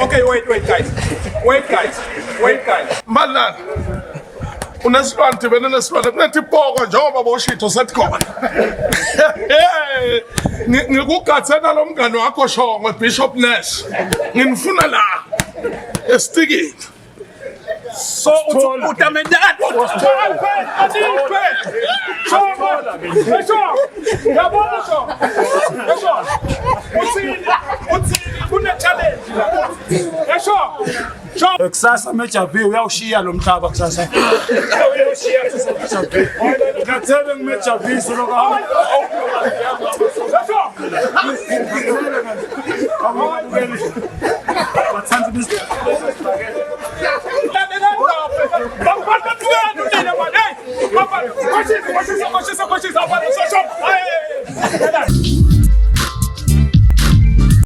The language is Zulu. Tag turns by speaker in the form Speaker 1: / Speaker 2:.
Speaker 1: Okay, wait, guys.
Speaker 2: Mphandlana, unesilwane ndibene nesilwane kunetipoko njengoba boshitho sethi khona. Ngikugathe nalo mngane wakho Shongwe Bishop Nash. Nginifuna la estikini.
Speaker 1: So utamendana
Speaker 3: kusasa mejavi uyawushiya lo mhlaba kusasa ngathebe ngimejavi soloka bathanda